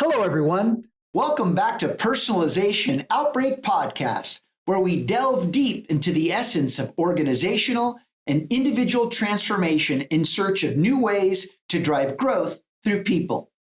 Hello, everyone. Welcome back to Personalization Outbreak Podcast, where we delve deep into the essence of organizational and individual transformation in search of new ways to drive growth through people.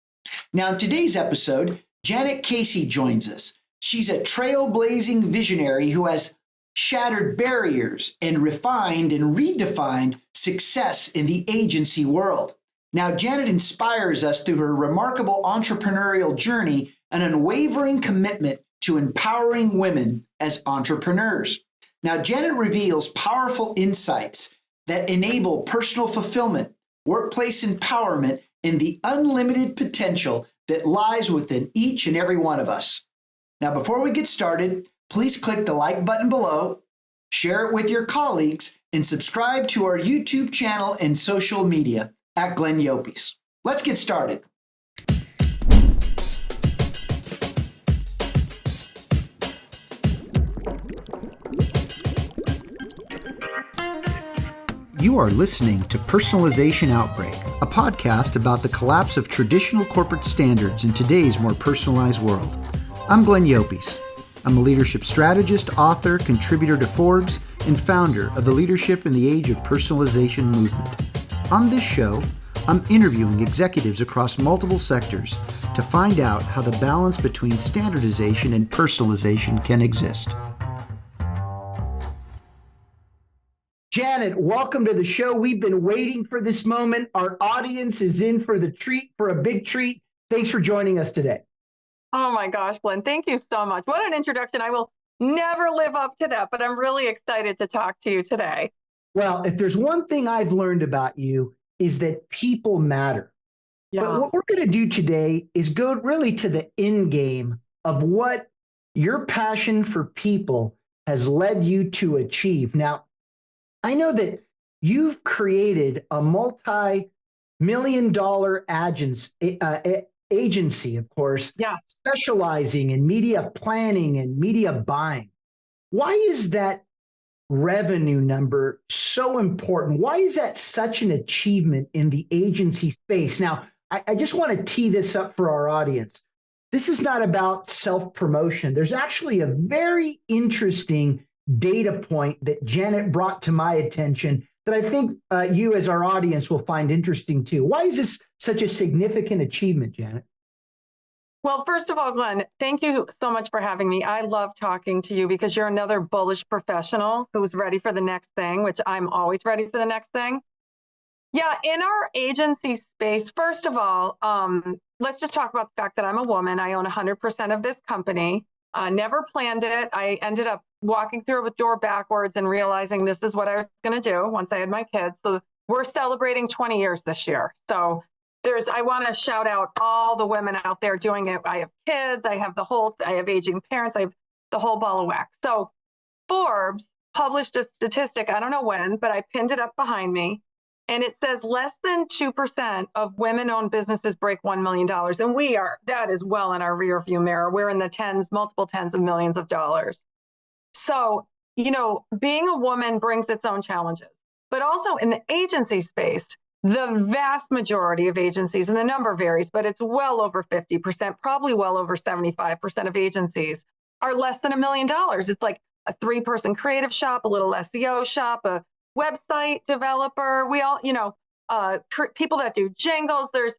Now, in today's episode, Janet Casey joins us. She's a trailblazing visionary who has shattered barriers and refined and redefined success in the agency world. Now, Janet inspires us through her remarkable entrepreneurial journey and unwavering commitment to empowering women as entrepreneurs. Now, Janet reveals powerful insights that enable personal fulfillment, workplace empowerment, and the unlimited potential that lies within each and every one of us. Now, before we get started, please click the like button below, share it with your colleagues, and subscribe to our YouTube channel and social media at Glenn Yopes. Let's get started. You are listening to Personalization Outbreak, a podcast about the collapse of traditional corporate standards in today's more personalized world. I'm Glenn Yopes. I'm a leadership strategist, author, contributor to Forbes, and founder of the Leadership in the Age of Personalization movement. On this show, I'm interviewing executives across multiple sectors to find out how the balance between standardization and personalization can exist. Janet, welcome to the show. We've been waiting for this moment. Our audience is in for a big treat. Thanks for joining us today. Oh my gosh, Glenn, thank you so much. What an introduction. I will never live up to that, but I'm really excited to talk to you today. Well, if there's one thing I've learned about you is that people matter. Yeah. But what we're going to do today is go really to the end game of what your passion for people has led you to achieve. Now, I know that you've created a multi-million-dollar agency, of course, specializing in media planning and media buying. Why is that revenue number so important? Why is that such an achievement in the agency space? Now, I just want to tee this up for our audience. This is not about self-promotion. There's actually a very interesting data point that Janet brought to my attention that I think you as our audience will find interesting too. Why is this such a significant achievement, Janet? Well, first of all, Glenn, thank you so much for having me. I love talking to you because you're another bullish professional who's ready for the next thing, which I'm always ready for the next thing. Yeah, in our agency space, first of all, let's just talk about the fact that I'm a woman. I own 100% of this company. Never planned it. I ended up walking through it with door backwards and realizing this is what I was going to do once I had my kids. So we're celebrating 20 years this year. So I want to shout out all the women out there doing it. I have kids, I have aging parents, I have the whole ball of wax. So Forbes published a statistic, I don't know when, but I pinned it up behind me. And it says less than 2% of women-owned businesses break $1 million. And that is well in our rearview mirror. We're in the multiple tens of millions of dollars. So, being a woman brings its own challenges. But also in the agency space, the vast majority of agencies, and the number varies, but it's well over 50%, probably well over 75% of agencies are less than $1 million. It's like a 3-person creative shop, a little SEO shop, a website developer. We all, people that do jingles. There's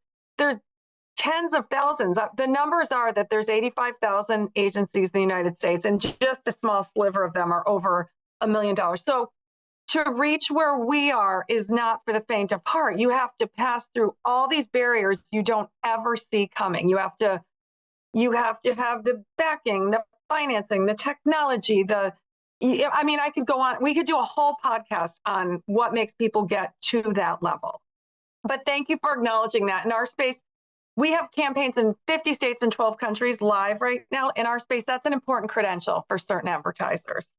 tens of thousands. The numbers are that there's 85,000 agencies in the United States, and just a small sliver of them are over $1 million. So to reach where we are is not for the faint of heart. You have to pass through all these barriers you don't ever see coming. You have to have the backing, the financing, the technology, I could go on. We could do a whole podcast on what makes people get to that level. But thank you for acknowledging that. In our space, we have campaigns in 50 states and 12 countries live right now. In our space, that's an important credential for certain advertisers.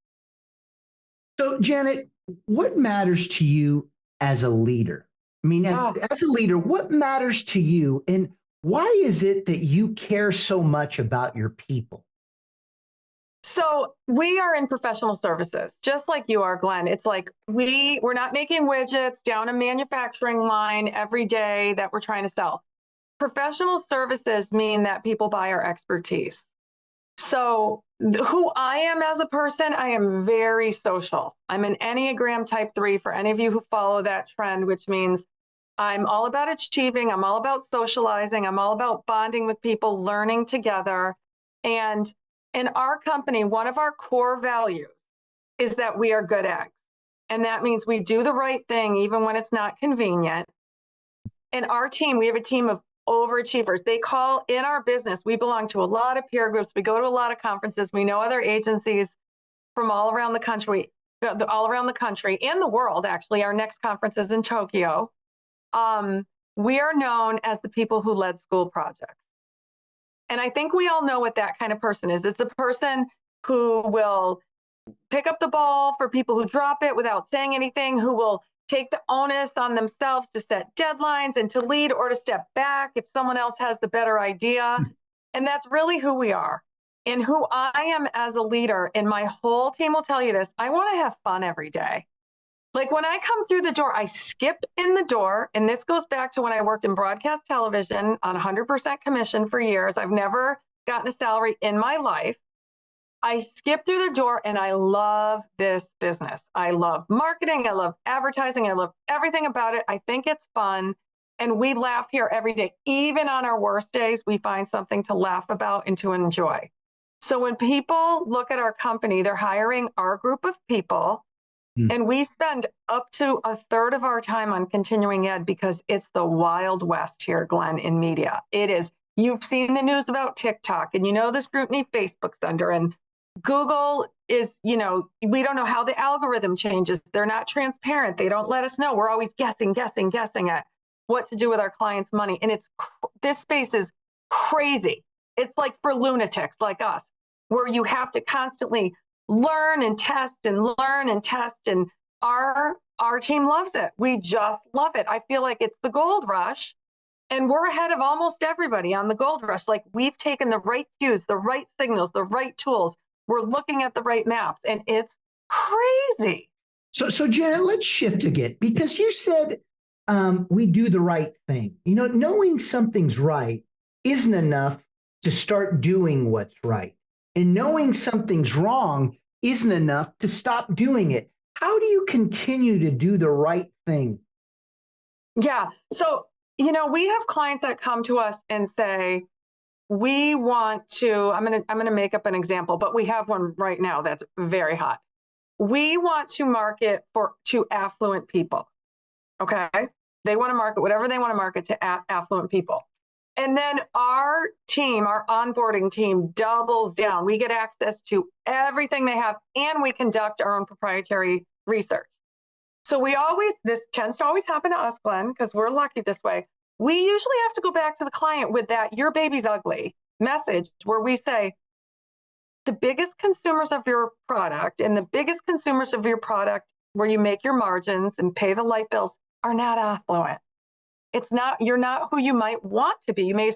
So, Janet, what matters to you as a leader? I mean, as a leader, what matters to you, and why is it that you care so much about your people? So we are in professional services, just like you are, Glenn. It's like we're not making widgets down a manufacturing line every day that we're trying to sell. professional services mean that people buy our expertise. So who I am as a person, I am very social. I'm an Enneagram type 3 for any of you who follow that trend, which means I'm all about achieving. I'm all about socializing. I'm all about bonding with people, learning together. And in our company, one of our core values is that we are good eggs. And that means we do the right thing, even when it's not convenient. And our team, we have a team of overachievers. They call in our business. We belong to a lot of peer groups. We go to a lot of conferences. We know other agencies from all around the country and the world. Actually, our next conference is in Tokyo. We are known as the people who led school projects. And I think we all know what that kind of person is. It's a person who will pick up the ball for people who drop it without saying anything, who will take the onus on themselves to set deadlines and to lead or to step back if someone else has the better idea. And that's really who we are. And who I am as a leader, and my whole team will tell you this, I want to have fun every day. Like when I come through the door, I skip in the door. And this goes back to when I worked in broadcast television on 100% commission for years. I've never gotten a salary in my life. I skip through the door and I love this business. I love marketing. I love advertising. I love everything about it. I think it's fun. And we laugh here every day. Even on our worst days, we find something to laugh about and to enjoy. So when people look at our company, they're hiring our group of people. And we spend up to a third of our time on continuing ed because it's the Wild West here, Glenn, in media. It is. You've seen the news about TikTok and you know the scrutiny Facebook's under, and Google is, we don't know how the algorithm changes. They're not transparent. They don't let us know. We're always guessing at what to do with our clients' money. And this space is crazy. It's like for lunatics like us, where you have to constantly learn and test and learn and test. And our team loves it. We just love it. I feel like it's the gold rush. And we're ahead of almost everybody on the gold rush. Like we've taken the right cues, the right signals, the right tools. We're looking at the right maps, and it's crazy. So Janet, let's shift again, because you said we do the right thing. Knowing something's right isn't enough to start doing what's right. And knowing something's wrong isn't enough to stop doing it. How do you continue to do the right thing? Yeah. So, we have clients that come to us and say, we want to, I'm going to make up an example, but we have one right now that's very hot. We want to market to affluent people. Okay. They want to market whatever they want to market to affluent people. And then our team, our onboarding team, doubles down. We get access to everything they have, and we conduct our own proprietary research. So this tends to always happen to us, Glenn, because we're lucky this way. We usually have to go back to the client with that "your baby's ugly" message, where we say, the biggest consumers of your product and the biggest consumers of your product where you make your margins and pay the light bills are not affluent. You're not who you might want to be. You may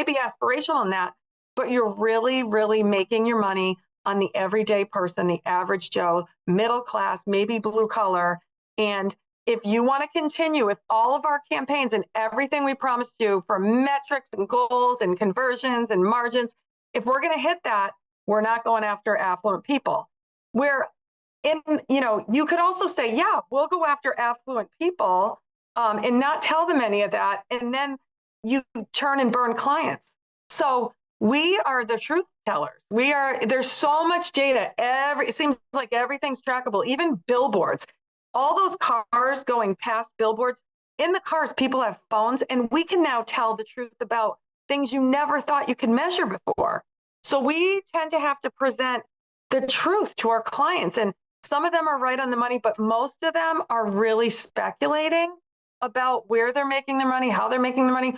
be aspirational in that, but you're really, really making your money on the everyday person, the average Joe, middle class, maybe blue collar. And if you want to continue with all of our campaigns and everything we promised you for metrics and goals and conversions and margins, if we're going to hit that, we're not going after affluent people. You could also say, yeah, we'll go after affluent people and not tell them any of that. And then you turn and burn clients. So we are the truth tellers. There's so much data. It seems like everything's trackable, even billboards. All those cars going past billboards, in the cars, people have phones, and we can now tell the truth about things you never thought you could measure before. So we tend to have to present the truth to our clients. And some of them are right on the money, but most of them are really speculating about where they're making their money, how they're making their money,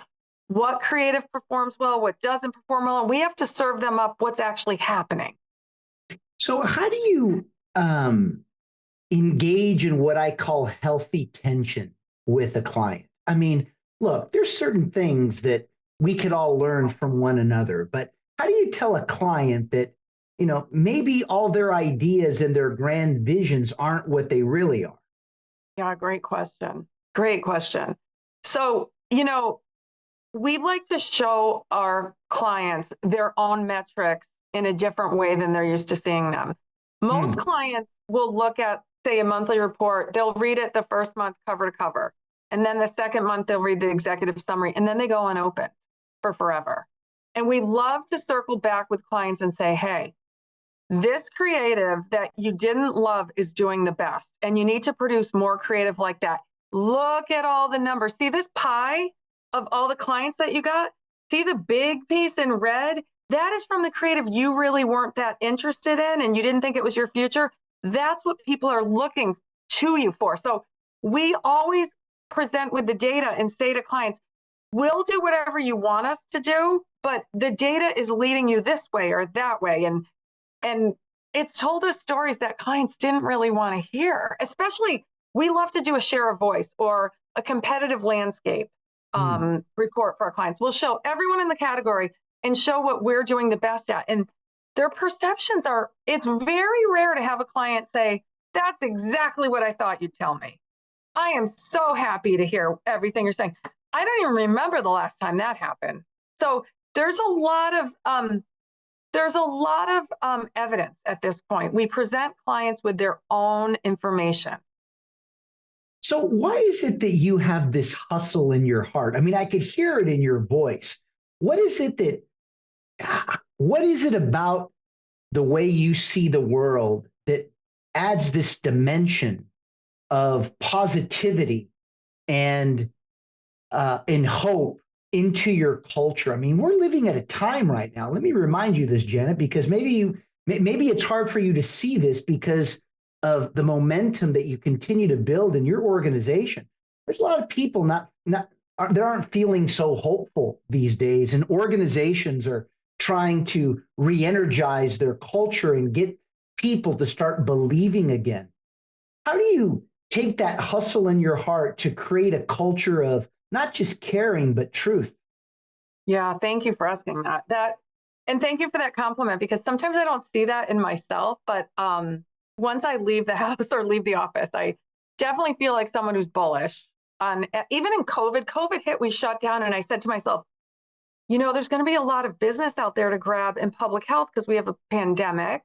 what creative performs well, what doesn't perform well. And we have to serve them up what's actually happening. So how do you engage in what I call healthy tension with a client? I mean, look, there's certain things that we could all learn from one another, but how do you tell a client that, maybe all their ideas and their grand visions aren't what they really are? Yeah, great question. Great question. So, we like to show our clients their own metrics in a different way than they're used to seeing them. Most clients will look at, say, a monthly report. They'll read it the first month cover to cover. And then the second month, they'll read the executive summary, and then they go unopened for forever. And we love to circle back with clients and say, hey, this creative that you didn't love is doing the best, and you need to produce more creative like that. Look at all the numbers. See this pie of all the clients that you got? See the big piece in red? That is from the creative you really weren't that interested in and you didn't think it was your future. That's what people are looking to you for. So we always present with the data and say to clients, we'll do whatever you want us to do, but the data is leading you this way or that way. And it's told us stories that clients didn't really want to hear. Especially, we love to do a share of voice or a competitive landscape report for our clients. We'll show everyone in the category and show what we're doing the best at. And their perceptions are, it's very rare to have a client say, that's exactly what I thought you'd tell me. I am so happy to hear everything you're saying. I don't even remember the last time that happened. So there's a lot of evidence at this point. We present clients with their own information. So why is it that you have this hustle in your heart? I mean, I could hear it in your voice. What is it about the way you see the world that adds this dimension of positivity and hope into your culture? I mean, we're living at a time right now. Let me remind you this, Janet, because maybe it's hard for you to see this because of the momentum that you continue to build in your organization. There's a lot of people that aren't feeling so hopeful these days, and organizations are trying to re-energize their culture and get people to start believing again. How do you take that hustle in your heart to create a culture of not just caring, but truth? Yeah, thank you for asking that. And thank you for that compliment, because sometimes I don't see that in myself, but once I leave the house or leave the office, I definitely feel like someone who's bullish. Even in COVID hit, we shut down, and I said to myself, there's going to be a lot of business out there to grab in public health because we have a pandemic,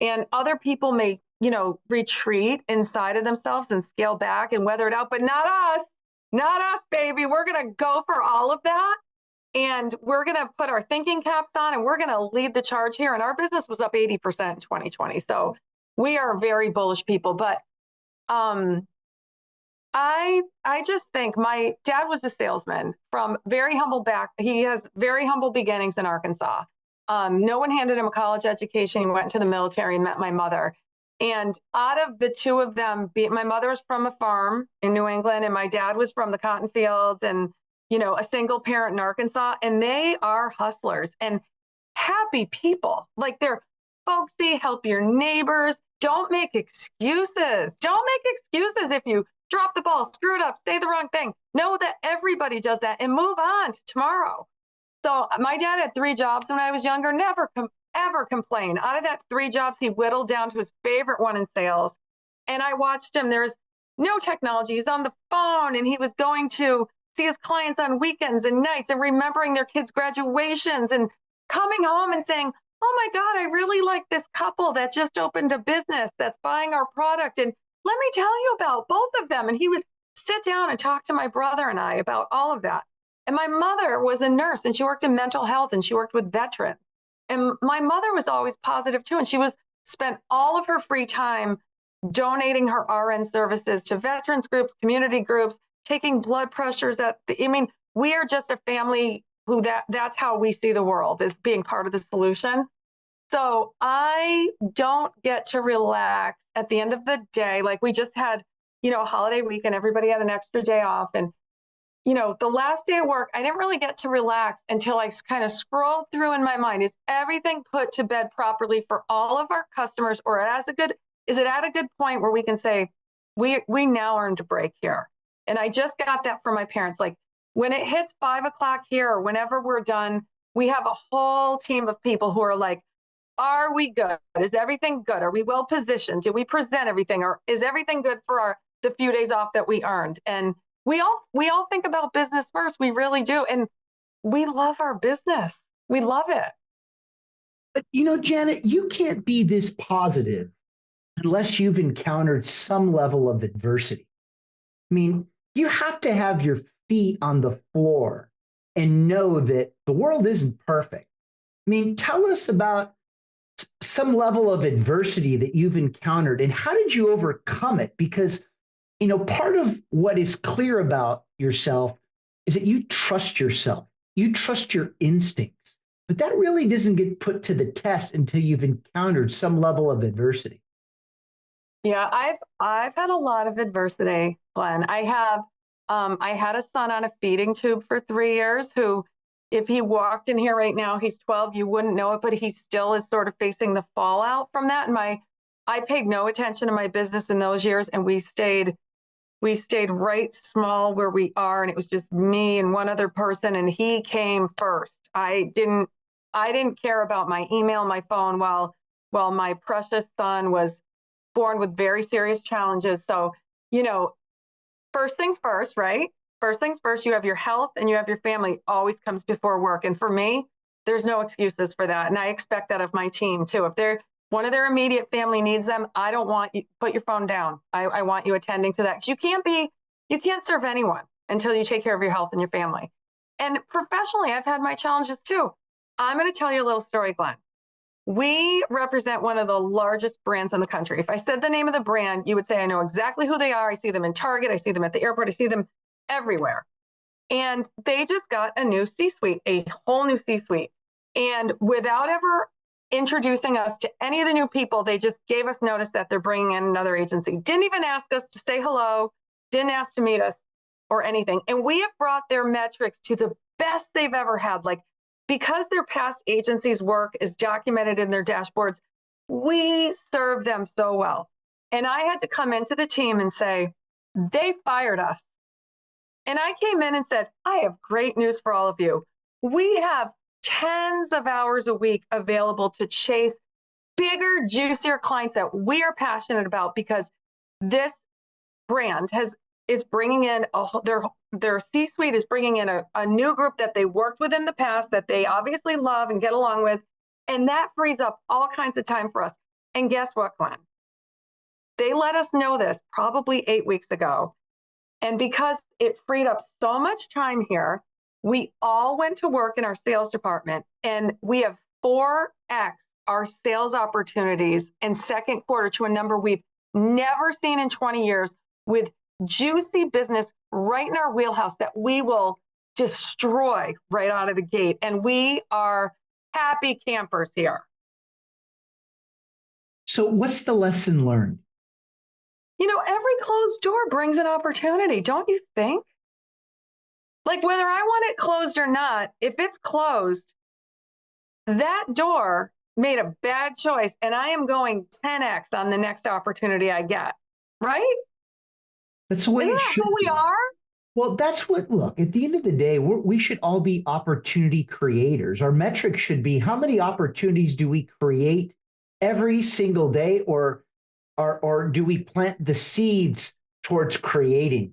and other people may, retreat inside of themselves and scale back and weather it out, but not us, baby. We're going to go for all of that. And we're going to put our thinking caps on, and we're going to lead the charge here. And our business was up 80% in 2020. So we are very bullish people. But I just think my dad was a salesman from very humble he has very humble beginnings in Arkansas. No one handed him a college education. He went into the military and met my mother. And out of the two of them, my mother was from a farm in New England, and my dad was from the cotton fields and, a single parent in Arkansas. And they are hustlers and happy people. Like, they're folksy, help your neighbors. Don't make excuses. Don't make excuses if you drop the ball, screw it up, say the wrong thing. Know that everybody does that and move on to tomorrow. So my dad had 3 jobs when I was younger, never ever complained. Out of that 3 jobs, he whittled down to his favorite one in sales. And I watched him. There's no technology. He's on the phone, and he was going to see his clients on weekends and nights and remembering their kids' graduations and coming home and saying, oh my God, I really like this couple that just opened a business that's buying our product. And let me tell you about both of them. And he would sit down and talk to my brother and I about all of that. And my mother was a nurse, and she worked in mental health, and she worked with veterans. And my mother was always positive too. And she spent all of her free time donating her RN services to veterans groups, community groups, taking blood pressures we are just a family who that's how we see the world, as being part of the solution. So I don't get to relax at the end of the day. Like, we just had, a holiday week, and everybody had an extra day off. And, the last day of work, I didn't really get to relax until I kind of scrolled through in my mind, is everything put to bed properly for all of our customers? Or is it at a good point where we can say, we now earned a break here? And I just got that from my parents. Like, when it hits 5 o'clock here, or whenever we're done, we have a whole team of people who are like, are we good? Is everything good? Are we well positioned? Do we present everything? Or is everything good for the few days off that we earned? And we all think about business first. We really do. And we love our business. We love it. But Janet, you can't be this positive unless you've encountered some level of adversity. I mean, you have to have your feet on the floor and know that the world isn't perfect. I mean, tell us about some level of adversity that you've encountered and how did you overcome it? Because, part of what is clear about yourself is that you trust yourself, you trust your instincts, but that really doesn't get put to the test until you've encountered some level of adversity. Yeah, I've had a lot of adversity, Glenn. I had a son on a feeding tube for 3 years who, if he walked in here right now, he's 12, you wouldn't know it, but he still is sort of facing the fallout from that. And I paid no attention to my business in those years, and we stayed right small where we are, and it was just me and one other person, and he came first. I didn't care about my email, my phone, while my precious son was born with very serious challenges. So, first things first, right? First things first, you have your health and you have your family always comes before work. And for me, there's no excuses for that. And I expect that of my team too. If one of their immediate family needs them, I don't want you, put your phone down. I want you attending to that. 'Cause you can't serve anyone until you take care of your health and your family. And professionally, I've had my challenges too. I'm going to tell you a little story, Glenn. We represent one of the largest brands in the country. If I said the name of the brand, you would say, I know exactly who they are. I see them in Target. I see them at the airport. I see them everywhere. And they just got a new C-suite, a whole new C-suite. And without ever introducing us to any of the new people, they just gave us notice that they're bringing in another agency. Didn't even ask us to say hello, didn't ask to meet us or anything. And we have brought their metrics to the best they've ever had. Like, because their past agencies' work is documented in their dashboards, we serve them so well. And I had to come into the team and say, they fired us. And I came in and said, I have great news for all of you. We have tens of hours a week available to chase bigger, juicier clients that we are passionate about, because this brand is bringing in their C-suite is bringing in a new group that they worked with in the past that they obviously love and get along with. And that frees up all kinds of time for us. And guess what, Glenn? They let us know this probably 8 weeks ago. And because it freed up so much time here, we all went to work in our sales department, and we have 4x our sales opportunities in second quarter to a number we've never seen in 20 years, with juicy business right in our wheelhouse that we will destroy right out of the gate. And we are happy campers here. So what's the lesson learned? Every closed door brings an opportunity, don't you think? Like, whether I want it closed or not, if it's closed, that door made a bad choice, and I am going 10x on the next opportunity I get, right? That's the way Isn't it that should who we be. are? Well, look, at the end of the day, we should all be opportunity creators. Our metric should be, how many opportunities do we create every single day, or do we plant the seeds towards creating?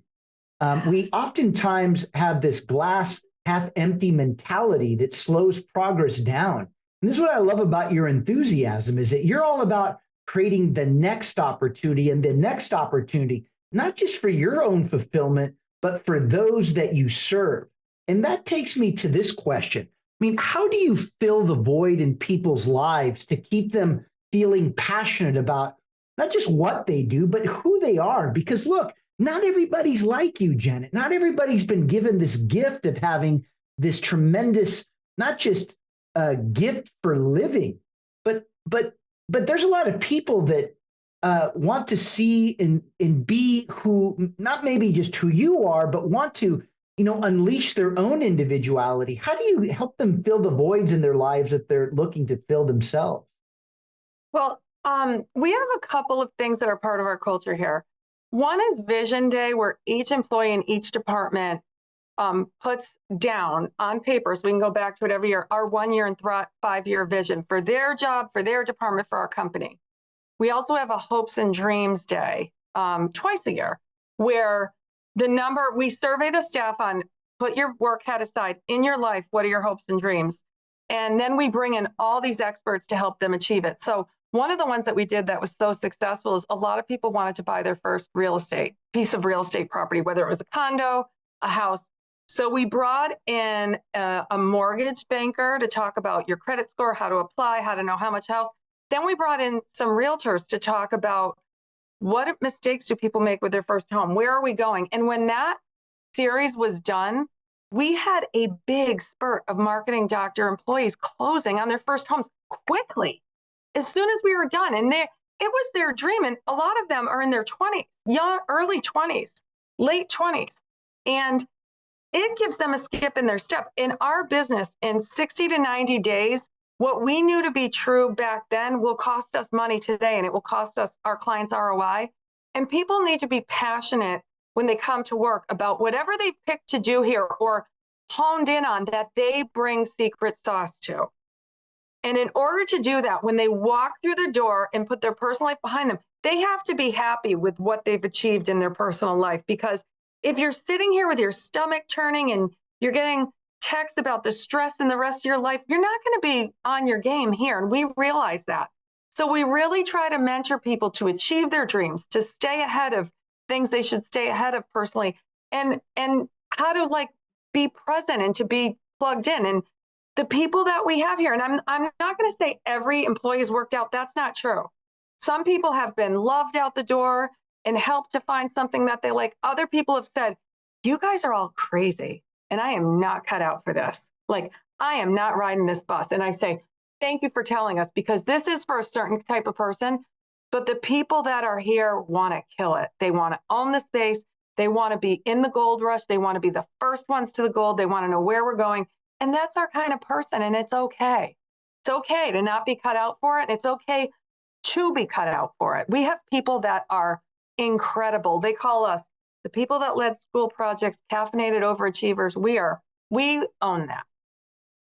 We oftentimes have this glass half empty mentality that slows progress down. And this is what I love about your enthusiasm, is that you're all about creating the next opportunity and the next opportunity, not just for your own fulfillment, but for those that you serve. And that takes me to this question. I mean, how do you fill the void in people's lives to keep them feeling passionate about not just what they do, but who they are? Because look, not everybody's like you, Janet. Not everybody's been given this gift of having this tremendous, not just gift for living, but there's a lot of people that want to see and be who, not maybe just who you are, but want to, unleash their own individuality. How do you help them fill the voids in their lives that they're looking to fill themselves? Well, we have a couple of things that are part of our culture here. One is Vision Day, where each employee in each department puts down on paper, so we can go back to it every year, our 1 year and 5-year vision for their job, for their department, for our company. We also have a Hopes and Dreams Day twice a year, where we survey the staff on put your work hat aside. In your life, what are your hopes and dreams? And then we bring in all these experts to help them achieve it. So one of the ones that we did that was so successful is a lot of people wanted to buy their first piece of real estate property, whether it was a condo, a house. So we brought in a mortgage banker to talk about your credit score, how to apply, how to know how much house. Then we brought in some realtors to talk about what mistakes do people make with their first home? Where are we going? And when that series was done, we had a big spurt of marketing doctor employees closing on their first homes quickly as soon as we were done. And it was their dream. And a lot of them are in their 20s, early 20s, late 20s. And it gives them a skip in their step. In our business, in 60 to 90 days, what we knew to be true back then will cost us money today, and it will cost us, our clients, ROI. And people need to be passionate when they come to work about whatever they picked to do here or honed in on, that they bring secret sauce to. And in order to do that, when they walk through the door and put their personal life behind them, they have to be happy with what they've achieved in their personal life. Because if you're sitting here with your stomach turning and you're getting texts about the stress in the rest of your life, you're not going to be on your game here. And we realize that. So we really try to mentor people to achieve their dreams, to stay ahead of things they should stay ahead of personally, and how to like be present and to be plugged in. And the people that we have here, and I'm not going to say every employee has worked out. That's not true. Some people have been loved out the door and helped to find something that they like. Other people have said, you guys are all crazy and I am not cut out for this. Like, I am not riding this bus. And I say, thank you for telling us, because this is for a certain type of person. But the people that are here want to kill it. They want to own the space. They want to be in the gold rush. They want to be the first ones to the gold. They want to know where we're going. And that's our kind of person. And it's okay. It's okay to not be cut out for it. It's okay to be cut out for it. We have people that are incredible. They call us the people that led school projects, caffeinated overachievers. We own that.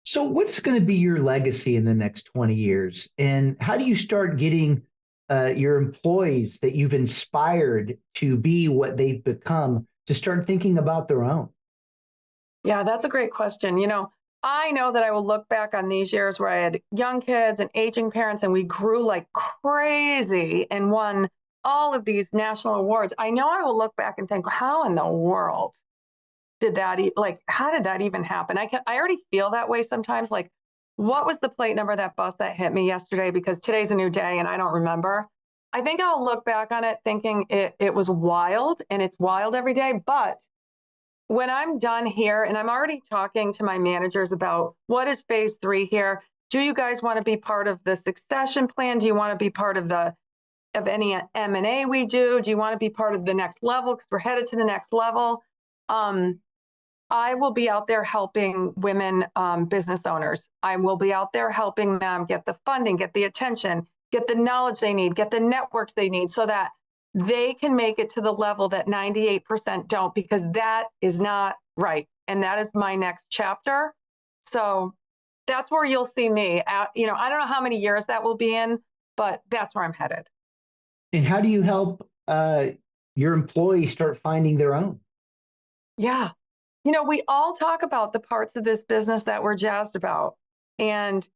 So what's going to be your legacy in the next 20 years? And how do you start getting your employees that you've inspired to be what they've become to start thinking about their own? Yeah, that's a great question. I know that I will look back on these years where I had young kids and aging parents, and we grew like crazy and won all of these national awards. I know I will look back and think, how in the world did that, how did that even happen? I already feel that way sometimes. Like, what was the plate number of that bus that hit me yesterday? Because today's a new day and I don't remember. I think I'll look back on it thinking it was wild, and it's wild every day. But when I'm done here, and I'm already talking to my managers about what is phase 3 here. Do you guys want to be part of the succession plan? Do you want to be part of any M&A we do? Do you want to be part of the next level? Because we're headed to the next level. I will be out there helping women business owners. I will be out there helping them get the funding, get the attention, get the knowledge they need, get the networks they need, so that they can make it to the level that 98% don't, because that is not right. And that is my next chapter. So that's where you'll see me. I don't know how many years that will be in, but that's where I'm headed. And how do you help your employees start finding their own? Yeah. We all talk about the parts of this business that we're jazzed about. And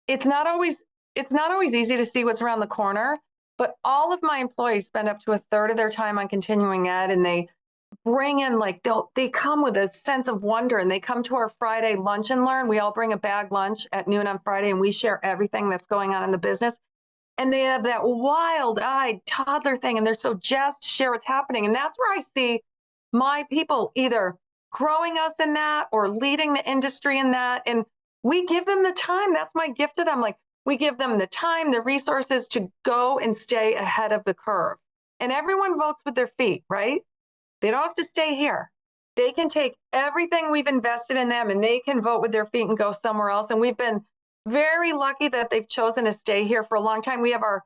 it's not always easy to see what's around the corner. But all of my employees spend up to a third of their time on continuing ed, and they bring in they come with a sense of wonder, and they come to our Friday lunch and learn. We all bring a bag lunch at noon on Friday, and we share everything that's going on in the business. And they have that wild-eyed toddler thing, and they're so jazzed to share what's happening. And that's where I see my people either growing us in that or leading the industry in that. And we give them the time. That's my gift to them. We give them the time, the resources to go and stay ahead of the curve. And everyone votes with their feet, right? They don't have to stay here. They can take everything we've invested in them and they can vote with their feet and go somewhere else. And we've been very lucky that they've chosen to stay here for a long time. We have our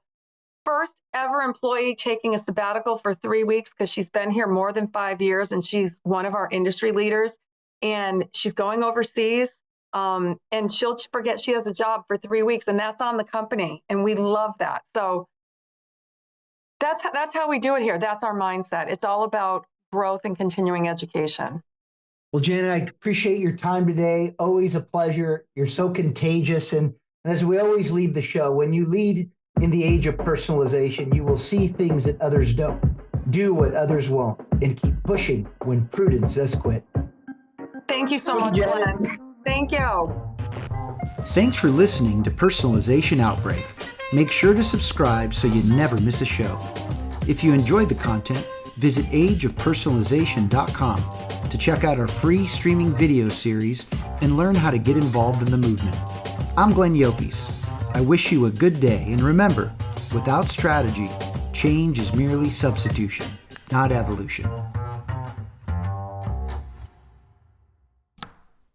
first ever employee taking a sabbatical for 3 weeks because she's been here more than 5 years, and she's one of our industry leaders, and she's going overseas. And she'll forget she has a job for 3 weeks, and that's on the company. And we love that. So that's how we do it here. That's our mindset. It's all about growth and continuing education. Well, Janet, I appreciate your time today. Always a pleasure. You're so contagious. And as we always leave the show, when you lead in the age of personalization, you will see things that others don't, do what others won't, and keep pushing when prudence says quit. Thank you so much, Glenn. Thank you. Thanks for listening to Personalization Outbreak. Make sure to subscribe so you never miss a show. If you enjoyed the content, visit ageofpersonalization.com to check out our free streaming video series and learn how to get involved in the movement. I'm Glenn Yopes. I wish you a good day, and remember, without strategy, change is merely substitution, not evolution.